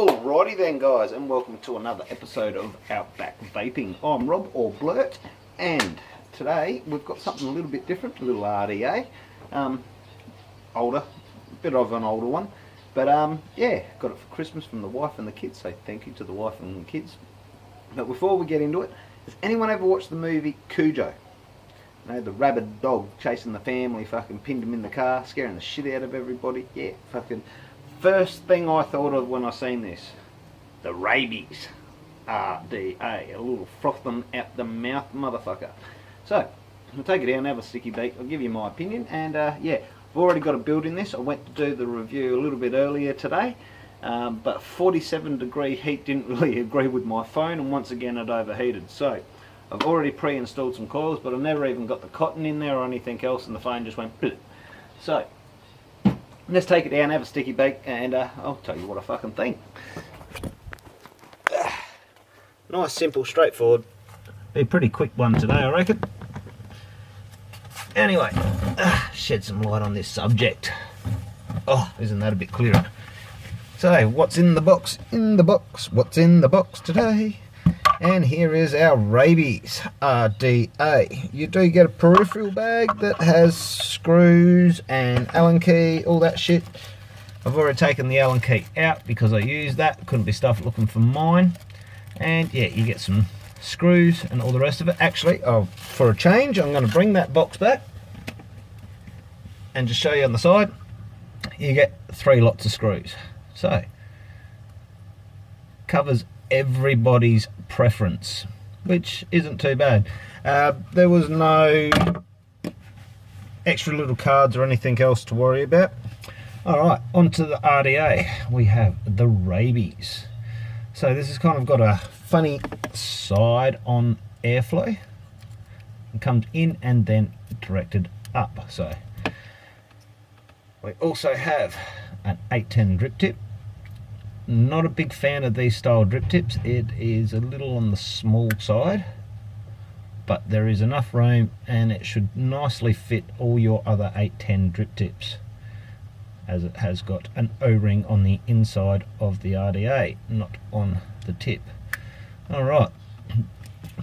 Alrighty then guys, and welcome to another episode of Outback Vaping. I'm Rob, or Blurt, and today we've got something a little bit different, a little RDA. Older, a bit of an older one, but yeah, got it for Christmas from the wife and the kids, so thank you to the wife and the kids. But before we get into it, has anyone ever watched the movie Cujo? You know, the rabid dog chasing the family, fucking pinned him in the car, scaring the shit out of everybody. Yeah, fucking first thing I thought of when I seen this, the Rabies, RDA, a little froth them out the mouth motherfucker. So, I'll take it down, have a sticky beak, I'll give you my opinion, and yeah, I've already got a build in this. I went to do the review a little bit earlier today, but 47-degree heat didn't really agree with my phone, and once again it overheated. So, I've already pre-installed some coils, but I never even got the cotton in there or anything else, and the phone just went bleh. So, let's take it down, have a sticky beak, and I'll tell you what I fucking think. Nice, simple, straightforward. Be a pretty quick one today, I reckon. Anyway, shed some light on this subject. Oh, isn't that a bit clearer? So, what's in the box? In the box, what's in the box today? And here is our Rabies RDA. You do get a peripheral bag that has screws and Allen key, all that shit. I've already taken the Allen key out because I used that. Couldn't be stuffed looking for mine. And yeah, you get some screws and all the rest of it. Actually, for a change, I'm going to bring that box back and just show you on the side. You get 3 lots of screws. So, covers everybody's preference, which isn't too bad. There was no extra little cards or anything else to worry about. Alright, onto the RDA. We have the Rabies. So this has kind of got a funny side on airflow. It comes in and then directed up. So we also have an 810 drip tip. Not a big fan of these style drip tips. It is a little on the small side, but there is enough room and it should nicely fit all your other 810 drip tips, as it has got an O-ring on the inside of the RDA, not on the tip. Alright,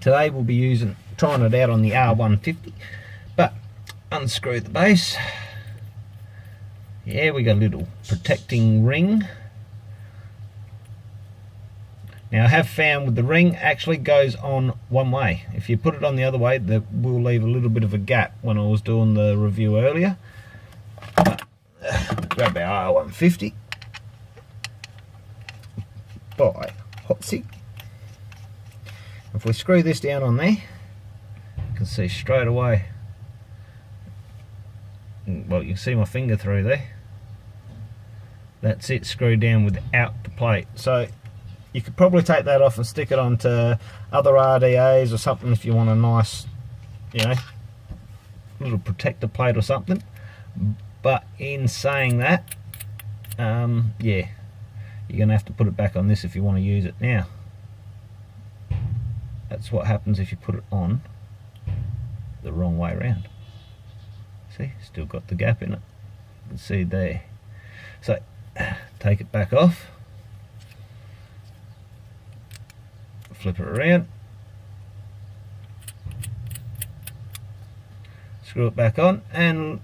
today we'll be trying it out on the R150, but unscrew the base. Yeah, we got a little protecting ring. Now, I have found with the ring actually goes on one way. If you put it on the other way, that will leave a little bit of a gap when I was doing the review earlier. But, grab our R150 by Hotsy. If we screw this down on there, you can see straight away. Well, you can see my finger through there. That's it, screwed down without the plate. So you could probably take that off and stick it onto other RDAs or something if you want a nice, you know, little protector plate or something. But in saying that, yeah, you're going to have to put it back on this if you want to use it. Now, that's what happens if you put it on the wrong way around. See, still got the gap in it. You can see there. So, take it back off. Flip it around, screw it back on, and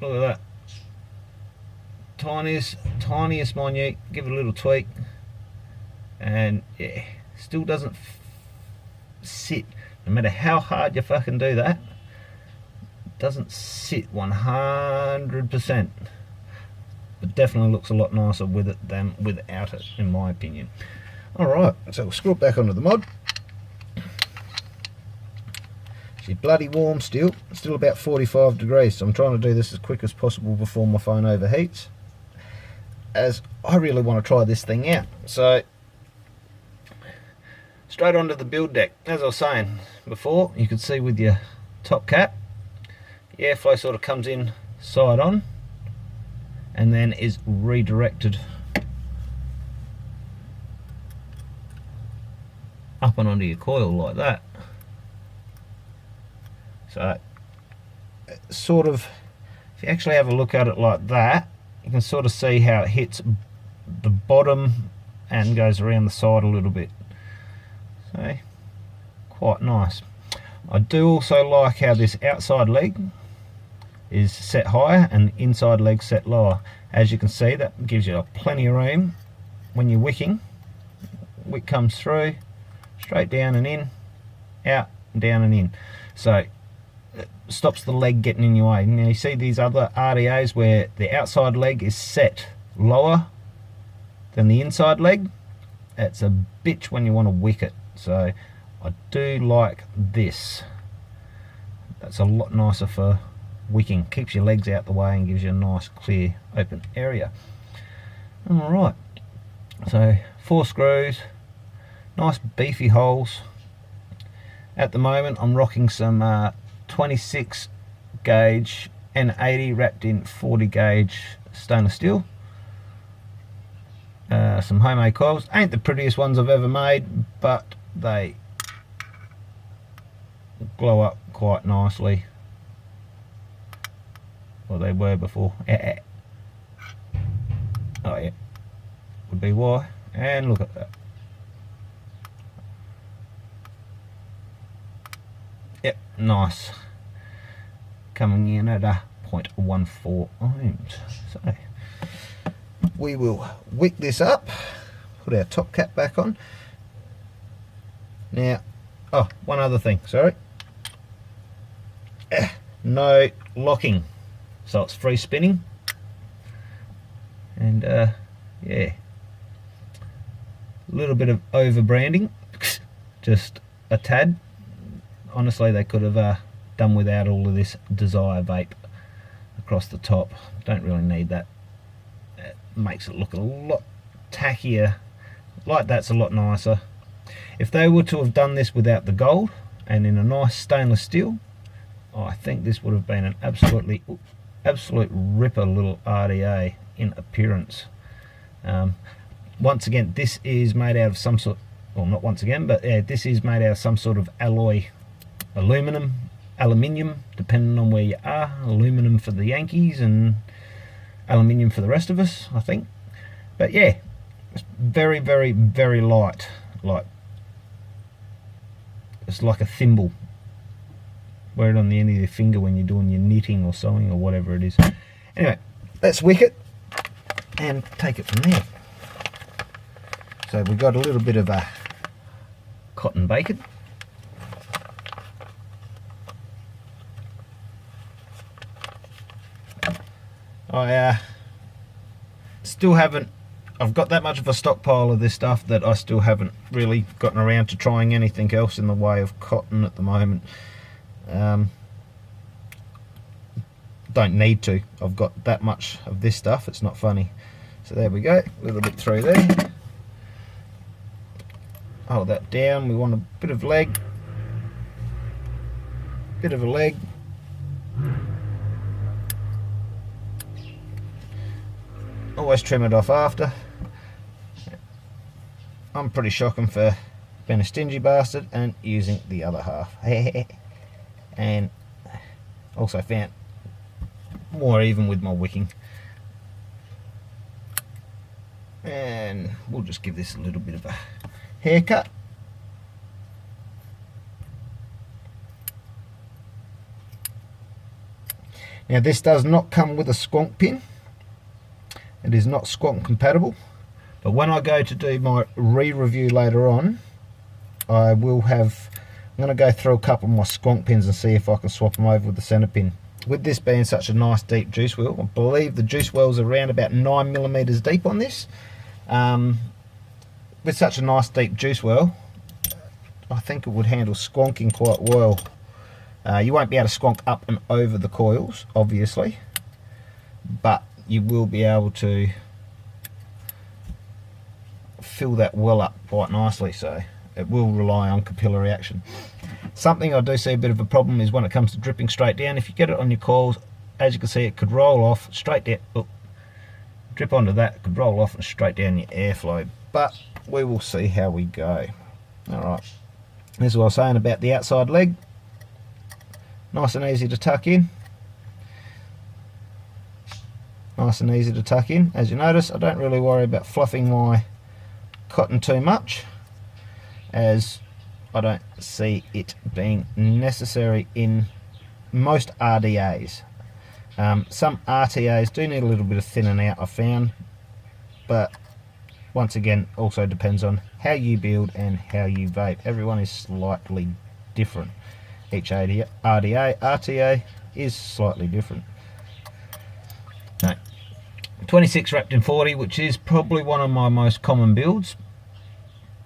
look at that, tiniest minute. Give it a little tweak, and yeah, still doesn't sit. No matter how hard you fucking do that, it doesn't sit 100%. But definitely looks a lot nicer with it than without it, in my opinion. Alright, so we'll screw it back onto the mod. She's bloody warm still about 45 degrees, so I'm trying to do this as quick as possible before my phone overheats, as I really want to try this thing out. So, straight onto the build deck. As I was saying before, you can see with your top cap, the airflow sort of comes in side on, and then is redirected up and onto your coil like that. So, sort of, if you actually have a look at it like that, you can sort of see how it hits the bottom and goes around the side a little bit. So quite nice. I do also like how this outside leg is set higher and the inside leg set lower. As you can see, that gives you plenty of room when you're wicking. Wick comes through, straight down and in, out and down and in. So it stops the leg getting in your way. Now you see these other RDAs where the outside leg is set lower than the inside leg. It's a bitch when you want to wick it. So I do like this. That's a lot nicer for wicking. Keeps your legs out the way and gives you a nice clear open area. Alright, so 4 screws, nice beefy holes. At the moment I'm rocking some 26 gauge N80 wrapped in 40 gauge stainless steel. Some homemade coils. Ain't the prettiest ones I've ever made, but they glow up quite nicely. Well, they were before. Oh yeah, would be why. And look at that. Yep, nice. Coming in at a 0.14 ohms. So we will wick this up, put our top cap back on. Now, oh, one other thing, sorry. No locking, so it's free spinning. And yeah, a little bit of over branding, just a tad. Honestly, they could have done without all of this Desire vape across the top. Don't really need that. It makes it look a lot tackier. Like that's a lot nicer. If they were to have done this without the gold and in a nice stainless steel, I think this would have been an absolute ripper little RDA in appearance. Once again, this is made out of some sort, well, not once again, but yeah, this is made out of some sort of alloy, aluminium, depending on where you are. Aluminum for the Yankees and aluminium for the rest of us, I think. But yeah, it's very, very, very light. Like, it's like a thimble. Wear it on the end of your finger when you're doing your knitting or sewing or whatever it is. Anyway, let's wick it and take it from there. So we've got a little bit of a cotton bacon. I still haven't, I've got that much of a stockpile of this stuff that I still haven't really gotten around to trying anything else in the way of cotton at the moment. Don't need to. I've got that much of this stuff, it's not funny. So there we go, a little bit through there. Hold that down, we want a bit of leg. Bit of a leg. Always trim it off after. I'm pretty shocking for being a stingy bastard and using the other half. And also found more even with my wicking. And we'll just give this a little bit of a haircut. Now this does not come with a squonk pin. It is not squonk compatible, but when I go to do my re-review later on, I'm going to go through a couple of my squonk pins and see if I can swap them over with the center pin. With this being such a nice deep juice well, I believe the juice well's around about 9mm deep on this. With such a nice deep juice well, I think it would handle squonking quite well. You won't be able to squonk up and over the coils, obviously, but you will be able to fill that well up quite nicely, so it will rely on capillary action. Something I do see a bit of a problem is when it comes to dripping straight down. If you get it on your coils, as you can see, it could roll off straight down, drip onto that, it could roll off and straight down your airflow, but we will see how we go. Alright, this is what I was saying about the outside leg. Nice and easy to tuck in. nice and easy to tuck in. As you notice, I don't really worry about fluffing my cotton too much, as I don't see it being necessary in most RDAs. Some RTAs do need a little bit of thinning out, I found, but once again, also depends on how you build and how you vape. Everyone is slightly different. Each RTA is slightly different. No. 26 wrapped in 40, which is probably one of my most common builds.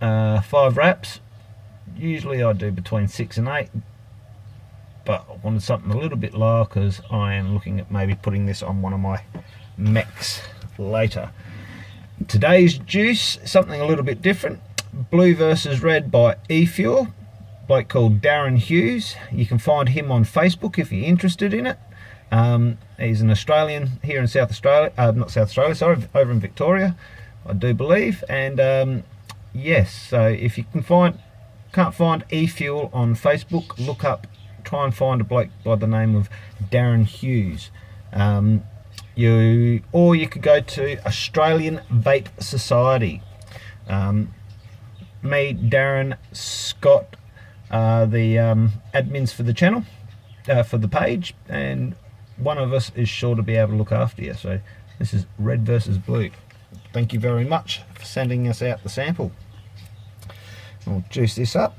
5 wraps. Usually I do between 6 and 8, but I wanted something a little bit lower because I am looking at maybe putting this on one of my mechs later. Today's juice, something a little bit different. Blue versus Red by eFuel, bloke called Darren Hughes. You can find him on Facebook if you're interested in it. He's an Australian here in South Australia, not South Australia, sorry, over in Victoria, I do believe. And yes, so if you can't find eFuel on Facebook, look up, try and find a bloke by the name of Darren Hughes. You could go to Australian Vape Society. Me, Darren, Scott, the admins for the channel, for the page, and one of us is sure to be able to look after you. So this is Red versus Blue. Thank you very much for sending us out the sample. We'll juice this up.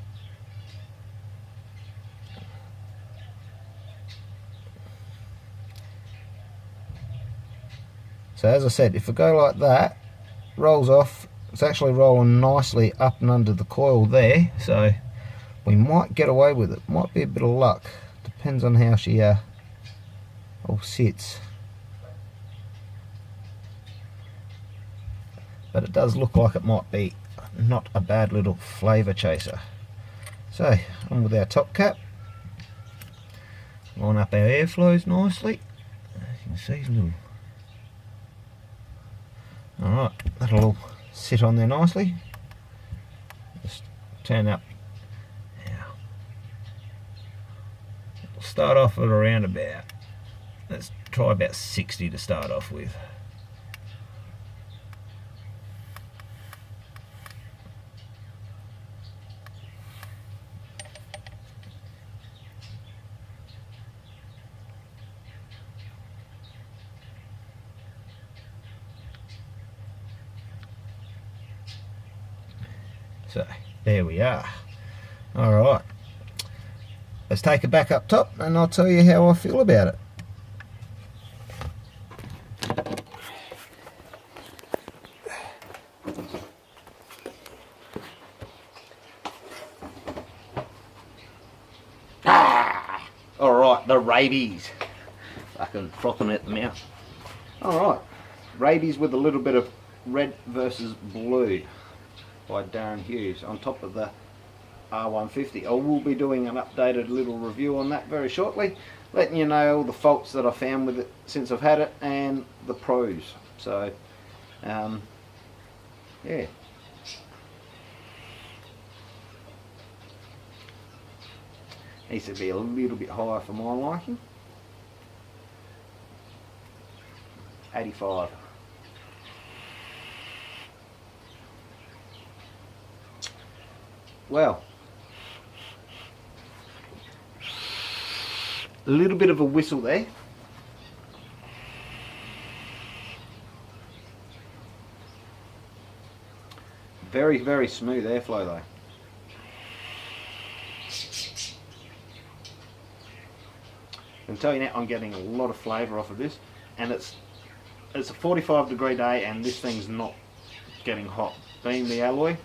So as I said, if I go like that, rolls off, it's actually rolling nicely up and under the coil there, so we might get away with it. Might be a bit of luck, depends on how she all sits. But it does look like it might be not a bad little flavour chaser. So on with our top cap, line up our airflows nicely. As you can see, little. Alright, that'll all sit on there nicely. Just turn up. Now, we'll start off at around about, let's try about 60 to start off with. So there we are. Alright, let's take it back up top and I'll tell you how I feel about it. Alright, the Rabies. Fucking frothing at the mouth. Alright, Rabies with a little bit of Red versus Blue by Darren Hughes on top of the R150. I will be doing an updated little review on that very shortly, letting you know all the faults that I found with it since I've had it and the pros. So yeah, needs to be a little bit higher for my liking. 85. Well, a little bit of a whistle there. Very, very smooth airflow though. I can tell you now, I'm getting a lot of flavour off of this, and it's a 45-degree day and this thing's not getting hot. Being the alloy,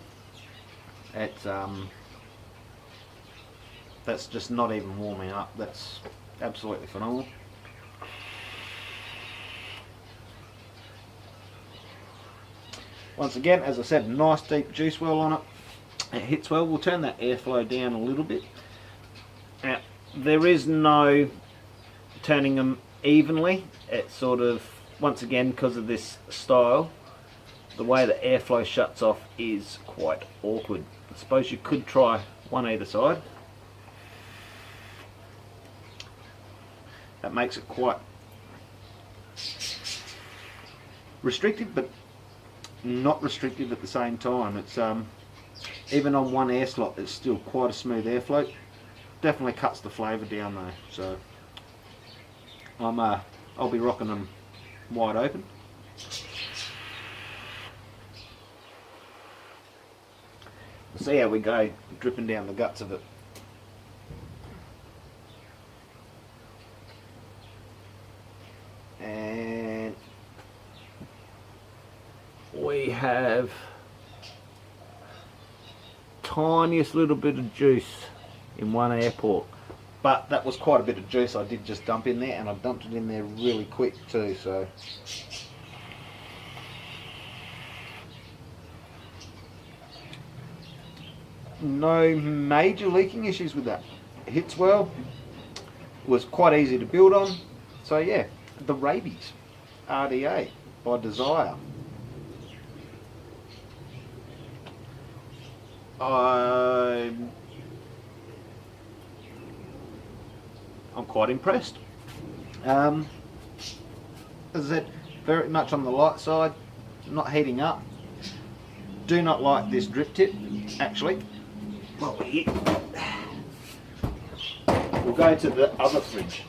it's that's just not even warming up. That's absolutely phenomenal. Once again, as I said, nice deep juice well on it. It hits well. We'll turn that airflow down a little bit. Now, there is no turning them evenly. It's sort of, once again, because of this style, the way the airflow shuts off is quite awkward. I suppose you could try one either side. That makes it quite restrictive, but not restrictive at the same time. It's even on one air slot, it's still quite a smooth airflow. Definitely cuts the flavour down though. So I'll be rocking them wide open. See how we go, dripping down the guts of it. And we have tiniest little bit of juice in one airport, but that was quite a bit of juice I did just dump in there, and I dumped it in there really quick too, so no major leaking issues with that. It hits well, was quite easy to build on. So yeah, the Rabies RDA by Desire. I'm quite impressed. As I said, very much on the light side, not heating up. Do not like this drip tip, actually. Well, we'll go to the other fridge.